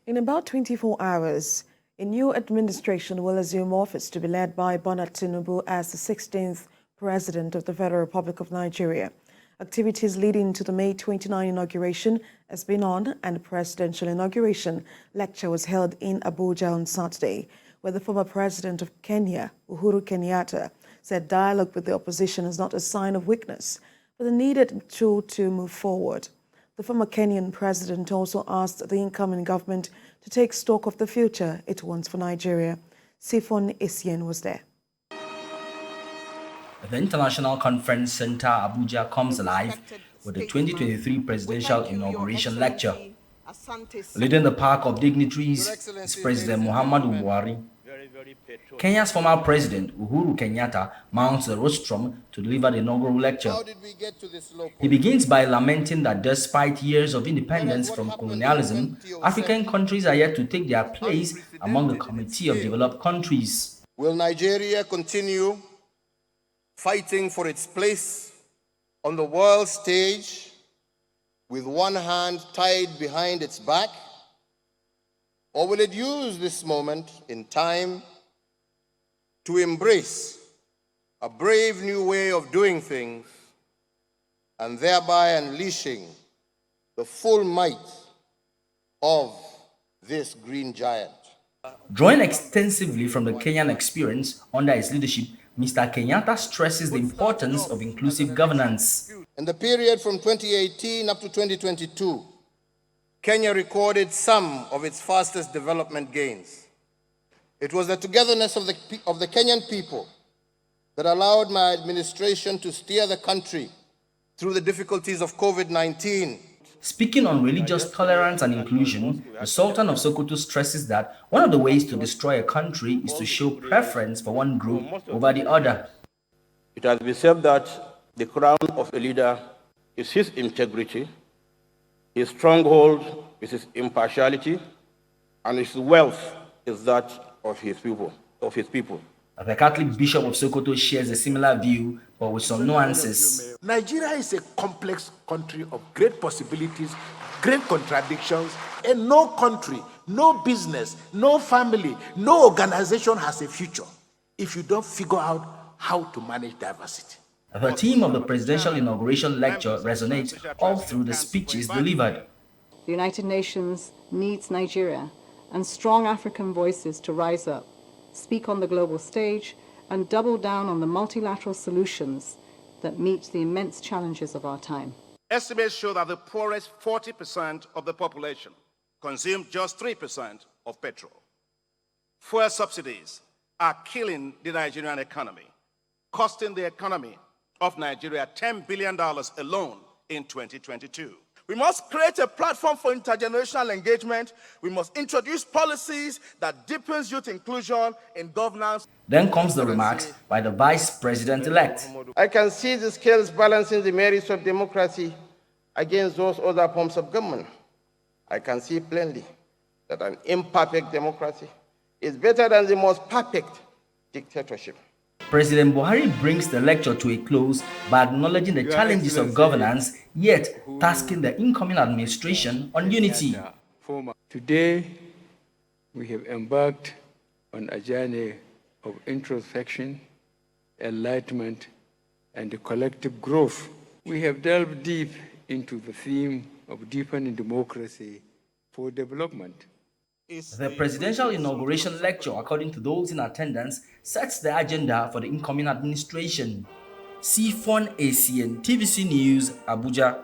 In about 24 hours, a new administration will assume office to be led by Bola Tinubu as the 16th President of the Federal Republic of Nigeria. Activities leading to the May 29 inauguration has been on, and the Presidential Inauguration Lecture was held in Abuja on Saturday, where the former President of Kenya, Uhuru Kenyatta, said dialogue with the opposition is not a sign of weakness, but a needed tool to move forward. The former Kenyan president also asked the incoming government to take stock of the future it wants for Nigeria. Sifon Essien was there. The International Conference Center Abuja comes alive with the 2023 Presidential Inauguration Lecture. Leading the pack of dignitaries is President Muhammadu Buhari. Kenya's former president, Uhuru Kenyatta, mounts the rostrum to deliver the inaugural lecture. He begins by lamenting that despite years of independence from colonialism, African countries are yet to take their place among the Committee of Developed Countries. Will Nigeria continue fighting for its place on the world stage with one hand tied behind its back? Or will it use this moment in time to embrace a brave new way of doing things and thereby unleashing the full might of this green giant? Drawing extensively from the Kenyan experience under his leadership, Mr. Kenyatta stresses the importance of inclusive governance. In the period from 2018 up to 2022, Kenya recorded some of its fastest development gains. It was the togetherness of the Kenyan people that allowed my administration to steer the country through the difficulties of COVID-19. Speaking on religious tolerance and inclusion, the Sultan of Sokoto stresses that one of the ways to destroy a country is to show preference for one group over the other. It has been said that the crown of a leader is his integrity, his stronghold is his impartiality, and his wealth is that of his people. The Catholic Bishop of Sokoto shares a similar view, but with some nuances. Nigeria is a complex country of great possibilities, great contradictions, and no country, no business, no family, no organization has a future if you don't figure out how to manage diversity. The theme of the Presidential Inauguration Lecture resonates all through the speeches delivered. The United Nations needs Nigeria and strong African voices to rise up, speak on the global stage, and double down on the multilateral solutions that meet the immense challenges of our time. Estimates show that the poorest 40% of the population consume just 3% of petrol. Fuel subsidies are killing the Nigerian economy, costing the economy of Nigeria $10 billion alone in 2022. We must create a platform for intergenerational engagement. We must introduce policies that deepens youth inclusion in governance. Then comes the remarks by the Vice President-elect. I can see the scales balancing the merits of democracy against those other forms of government. I can see plainly that an imperfect democracy is better than the most perfect dictatorship. President Buhari brings the lecture to a close by acknowledging the challenges of governance, yet tasking the incoming administration on unity. Today, we have embarked on a journey of introspection, enlightenment, and collective growth. We have delved deep into the theme of deepening democracy for development. The Presidential Inauguration Lecture, according to those in attendance, sets the agenda for the incoming administration. Sifon Essien, TVC News, Abuja.